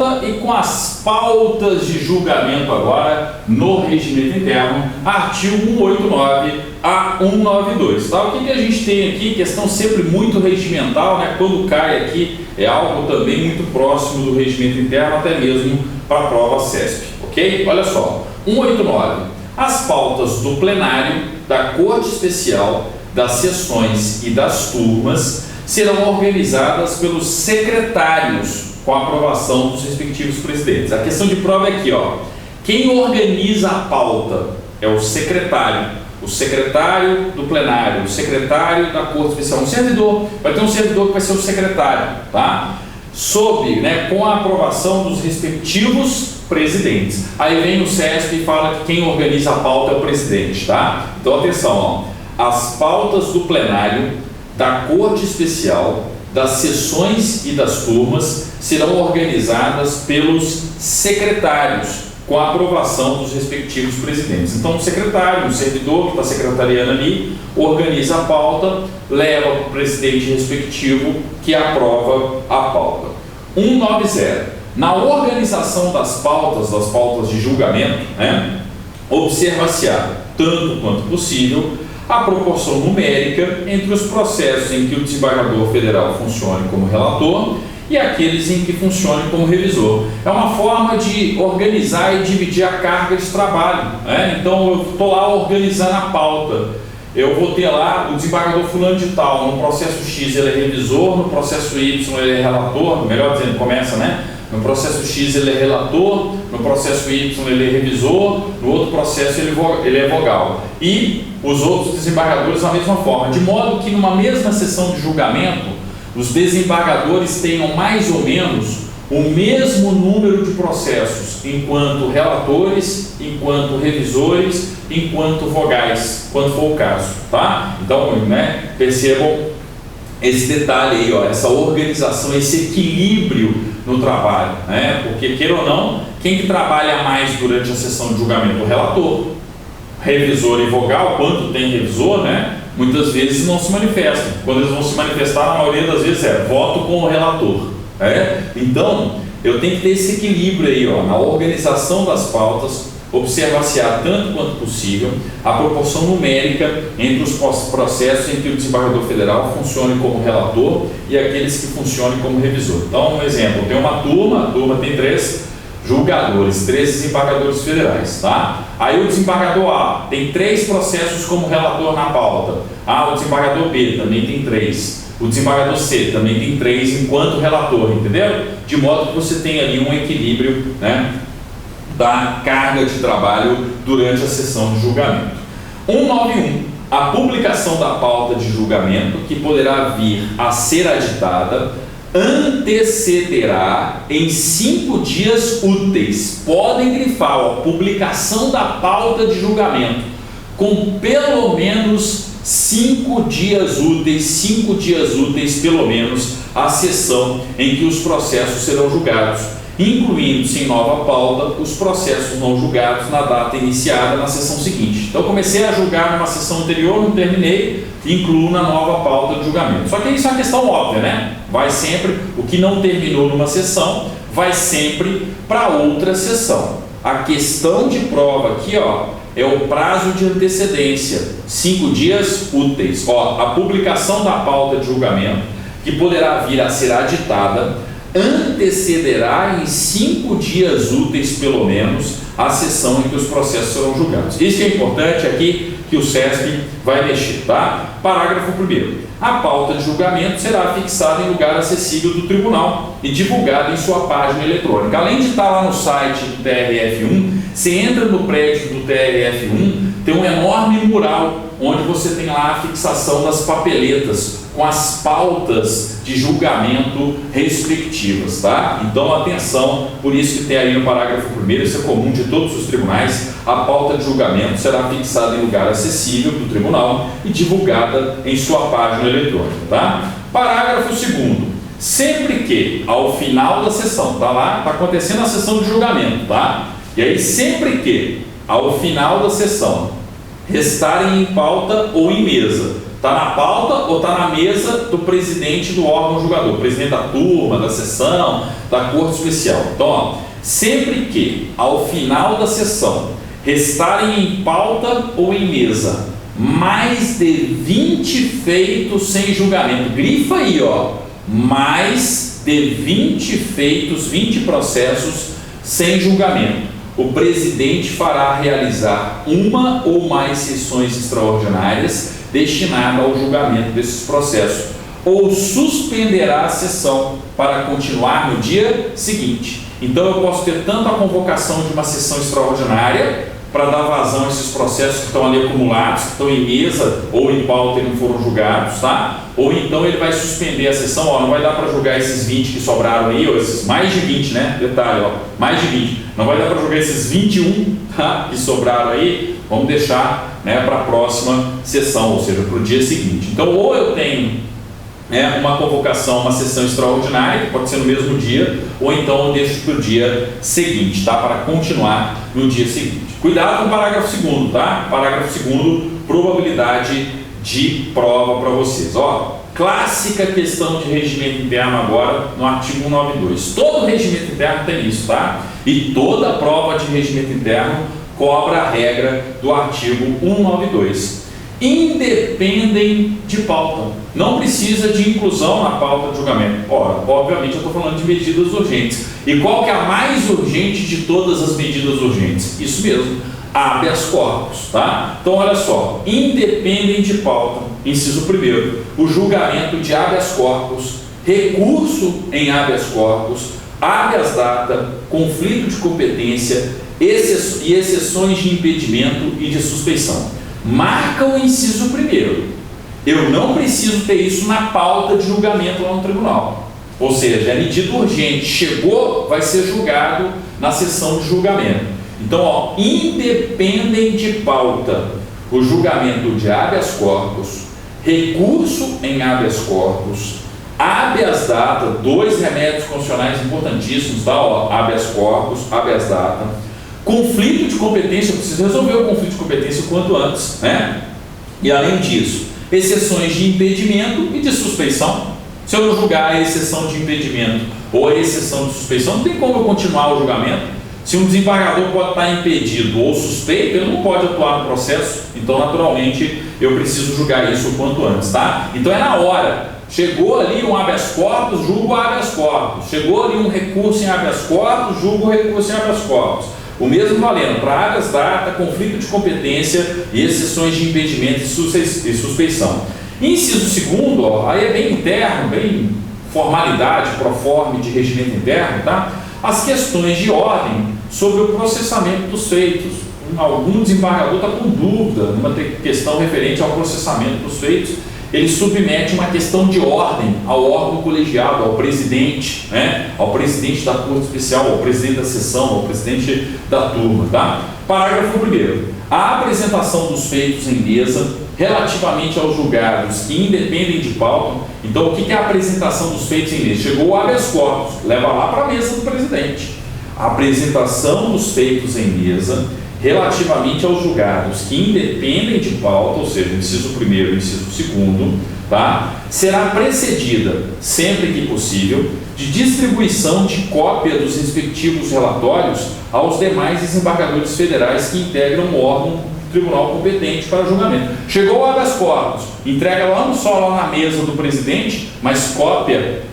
pauta e com as pautas de julgamento agora no regimento interno, artigo 189 a 192. Tá? O que a gente tem aqui? Questão sempre muito regimental, né? Quando cai aqui é algo também muito próximo do regimento interno, até mesmo para a prova CESP, ok? Olha só, 189. As pautas do plenário, da Corte Especial, das sessões e das turmas serão organizadas pelos secretários com a aprovação dos respectivos presidentes. A questão de prova é aqui, ó. Quem organiza a pauta é o secretário do plenário, o secretário da Corte Especial, um servidor, vai ter um servidor que vai ser o secretário, tá? Com a aprovação dos respectivos presidentes. Aí vem o CESP e fala que quem organiza a pauta é o presidente, tá? Então atenção, ó. As pautas do plenário, da Corte Especial, das sessões e das turmas serão organizadas pelos secretários, com a aprovação dos respectivos presidentes. Então, o secretário, o servidor que está secretariando ali, organiza a pauta, leva para o presidente respectivo, que aprova a pauta. 190. Na organização das pautas de julgamento, né, observa-se-á, tanto quanto possível, a proporção numérica entre os processos em que o desembargador federal funcione como relator e aqueles em que funcione como revisor. É uma forma de organizar e dividir a carga de trabalho, né? Então, eu estou lá organizando a pauta. Eu vou ter lá o desembargador fulano de tal, no processo X ele é revisor, no processo Y ele é relator, melhor dizendo, começa, né? No processo X ele é relator, no processo Y ele é revisor, no outro processo ele é vogal. E os outros desembargadores da mesma forma, de modo que numa mesma sessão de julgamento, os desembargadores tenham mais ou menos o mesmo número de processos, enquanto relatores, enquanto revisores, enquanto vogais, quando for o caso, tá? Então, né, percebam esse detalhe aí, ó, essa organização, esse equilíbrio no trabalho, né? Porque, queira ou não, quem que trabalha mais durante a sessão de julgamento? O relator. Revisor e vogal, quando tem revisor, né, muitas vezes não se manifestam. Quando eles vão se manifestar, na maioria das vezes voto com o relator. Então, eu tenho que ter esse equilíbrio aí, ó, na organização das pautas, observar-se-á, tanto quanto possível, a proporção numérica entre os processos em que o desembargador federal funcione como relator e aqueles que funcionem como revisor. Então, um exemplo, tem uma turma, a turma tem 3 julgadores, 3 desembargadores federais, tá? Aí o desembargador A tem 3 processos como relator na pauta. O desembargador B também tem 3. O desembargador C também tem 3 enquanto relator, entendeu? De modo que você tem ali um equilíbrio, né, da carga de trabalho durante a sessão de julgamento. 191. A publicação da pauta de julgamento, que poderá vir a ser aditada, antecederá em 5 dias úteis. Podem grifar, ó, publicação da pauta de julgamento com pelo menos 5 dias úteis pelo menos a sessão em que os processos serão julgados, incluindo-se em nova pauta os processos não julgados na data iniciada na sessão seguinte. Então, comecei a julgar numa sessão anterior, não terminei, incluo na nova pauta de julgamento. Só que isso é uma questão óbvia, né? Vai sempre, o que não terminou numa sessão, vai sempre para outra sessão. A questão de prova aqui, ó, é o prazo de antecedência, 5 dias úteis. Ó, a publicação da pauta de julgamento, que poderá vir a ser aditada, antecederá em 5 dias úteis, pelo menos, a sessão em que os processos serão julgados. Isso que é importante aqui, que o CESP vai mexer, tá? Parágrafo 1º. A pauta de julgamento será fixada em lugar acessível do tribunal e divulgada em sua página eletrônica. Além de estar lá no site do TRF1, você entra no prédio do TRF1, tem um enorme mural onde você tem lá a fixação das papeletas com as pautas de julgamento respectivas, tá? Então, atenção, por isso que tem aí no parágrafo 1º, isso é comum de todos os tribunais, a pauta de julgamento será fixada em lugar acessível do tribunal e divulgada em sua página eletrônica, tá? Parágrafo 2º. Sempre que, ao final da sessão, tá lá, tá acontecendo a sessão de julgamento, tá? E aí, sempre que, ao final da sessão, restarem em pauta ou em mesa Está na pauta ou está na mesa do presidente do órgão julgador, presidente da turma, da sessão, da corte especial. Então, ó, sempre que ao final da sessão restarem em pauta ou em mesa mais de 20 feitos sem julgamento, grifa aí, ó, mais de 20 feitos, 20 processos sem julgamento, o presidente fará realizar uma ou mais sessões extraordinárias destinadas ao julgamento desses processos, ou suspenderá a sessão para continuar no dia seguinte. Então eu posso ter tanto a convocação de uma sessão extraordinária para dar vazão a esses processos que estão ali acumulados, que estão em mesa ou em pauta e não foram julgados, tá? Ou então ele vai suspender a sessão, ó, não vai dar para julgar esses 20 que sobraram aí, ou esses mais de 20, né? Detalhe, ó, mais de 20. Não vai dar para julgar esses 21, tá? Que sobraram aí, vamos deixar, né, para a próxima sessão, ou seja, para o dia seguinte. Então, ou eu tenho uma convocação, uma sessão extraordinária, que pode ser no mesmo dia, ou então eu deixo para o dia seguinte, tá? Para continuar no dia seguinte. Cuidado com o parágrafo 2º, tá? Parágrafo 2º, probabilidade de prova para vocês. Ó, clássica questão de regimento interno agora no artigo 192. Todo regimento interno tem isso, tá? E toda prova de regimento interno cobra a regra do artigo 192. Independem de pauta. Não precisa de inclusão na pauta de julgamento. Ora, obviamente eu estou falando de medidas urgentes. E qual que é a mais urgente de todas as medidas urgentes? Isso mesmo, habeas corpus, tá? Então olha só, independem de pauta, inciso 1º, o julgamento de habeas corpus, recurso em habeas corpus, habeas data, conflito de competência e exceções de impedimento e de suspeição. Marca o inciso 1º. Eu não preciso ter isso na pauta de julgamento lá no tribunal. Ou seja, é medida urgente. Chegou, vai ser julgado na sessão de julgamento. Então, ó, independem de pauta o julgamento de habeas corpus, recurso em habeas corpus, habeas data, 2 remédios constitucionais importantíssimos, tá? Ó, habeas corpus, habeas data. Conflito de competência, eu preciso resolver o conflito de competência o quanto antes, né? E além disso, exceções de impedimento e de suspeição. Se eu não julgar a exceção de impedimento ou a exceção de suspeição, não tem como eu continuar o julgamento. Se um desembargador pode estar impedido ou suspeito, ele não pode atuar no processo. Então, naturalmente, eu preciso julgar isso o quanto antes, tá? Então, é na hora. Chegou ali um habeas corpus, julgo o habeas corpus. Chegou ali um recurso em habeas corpus, julgo o recurso em habeas corpus. O mesmo valendo para habeas data, conflito de competência e exceções de impedimento e suspeição. Inciso 2º, ó, aí é bem interno, bem formalidade, proforme de regimento interno, tá? As questões de ordem sobre o processamento dos feitos. Algum desembargador está com dúvida numa questão referente ao processamento dos feitos, ele submete uma questão de ordem ao órgão colegiado, ao presidente, né? Ao presidente da corte especial, ao presidente da sessão, ao presidente da turma, tá? Parágrafo 1º. A apresentação dos feitos em mesa relativamente aos julgados que independem de pauta. Então, o que é a apresentação dos feitos em mesa? Chegou o habeas corpus, leva lá para a mesa do presidente. A apresentação dos feitos em mesa relativamente aos julgados que independem de pauta, ou seja, inciso 1º e inciso 2º, tá? Será precedida, sempre que possível, de distribuição de cópia dos respectivos relatórios aos demais desembargadores federais que integram o órgão do tribunal competente para julgamento. Chegou o habeas corpus, entrega lá não só lá na mesa do presidente, mas cópia,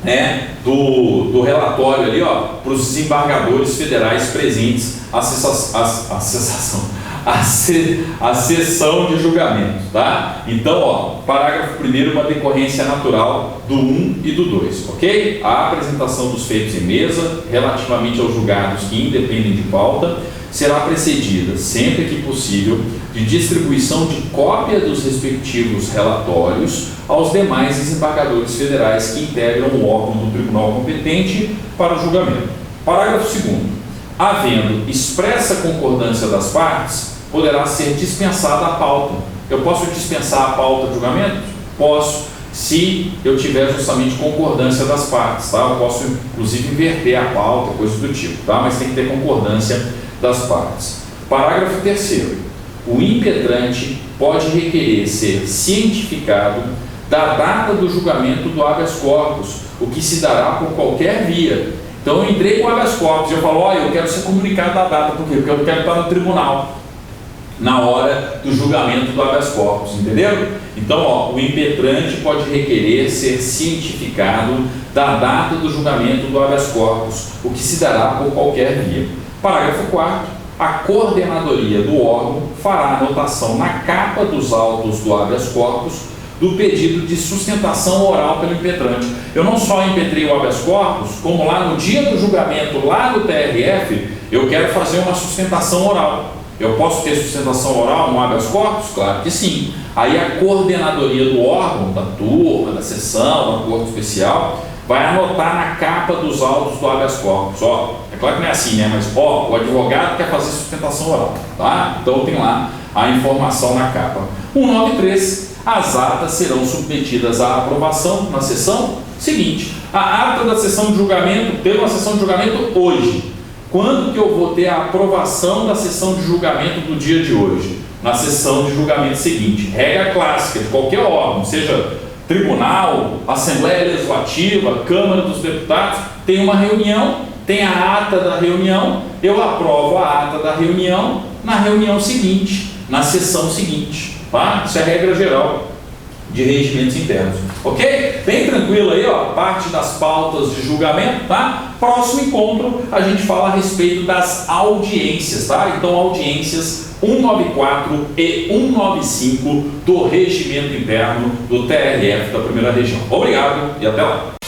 né, do relatório ali, ó, para os desembargadores federais presentes à sessão de julgamento, tá? Então, ó, parágrafo 1º, uma decorrência natural do 1 e do 2, ok? A apresentação dos feitos em mesa relativamente aos julgados que independem de pauta será precedida, sempre que possível, de distribuição de cópia dos respectivos relatórios aos demais desembargadores federais que integram o órgão do tribunal competente para o julgamento. Parágrafo 2º. Havendo expressa concordância das partes, poderá ser dispensada a pauta. Eu posso dispensar a pauta de julgamento? Posso, se eu tiver justamente concordância das partes, tá? Eu posso, inclusive, inverter a pauta, coisa do tipo, tá? Mas tem que ter concordância das partes. Parágrafo 3º. o impetrante pode requerer ser cientificado da data do julgamento do habeas corpus, o que se dará por qualquer via. Então eu entrei com o habeas corpus e eu falo, olha, eu quero ser comunicado da data, por quê? Porque eu quero estar no tribunal na hora do julgamento do habeas corpus, entenderam? Então, o impetrante pode requerer ser cientificado da data do julgamento do habeas corpus, o que se dará por qualquer via. Parágrafo 4º. A coordenadoria do órgão fará anotação na capa dos autos do habeas corpus do pedido de sustentação oral pelo impetrante. Eu não só impetrei o habeas corpus, como lá no dia do julgamento, lá no TRF, eu quero fazer uma sustentação oral. Eu posso ter sustentação oral no habeas corpus? Claro que sim. Aí a coordenadoria do órgão, da turma, da sessão, da corte especial, vai anotar na capa dos autos do habeas corpus. Ó, é claro que não é assim, né? Mas ó, o advogado quer fazer sustentação oral, tá? Então tem lá a informação na capa. 193. As atas serão submetidas à aprovação na sessão seguinte. A ata da sessão de julgamento, teve uma sessão de julgamento hoje. Quando que eu vou ter a aprovação da sessão de julgamento do dia de hoje? Na sessão de julgamento seguinte. Regra clássica de qualquer órgão, seja tribunal, Assembleia Legislativa, Câmara dos Deputados, tem uma reunião, tem a ata da reunião, eu aprovo a ata da reunião na reunião seguinte, na sessão seguinte. Tá? Isso é a regra geral de regimentos internos, ok? Bem tranquilo aí, ó, parte das pautas de julgamento, tá? Próximo encontro a gente fala a respeito das audiências, tá? Então, audiências 194 e 195 do regimento interno do TRF da Primeira Região. Obrigado e até lá!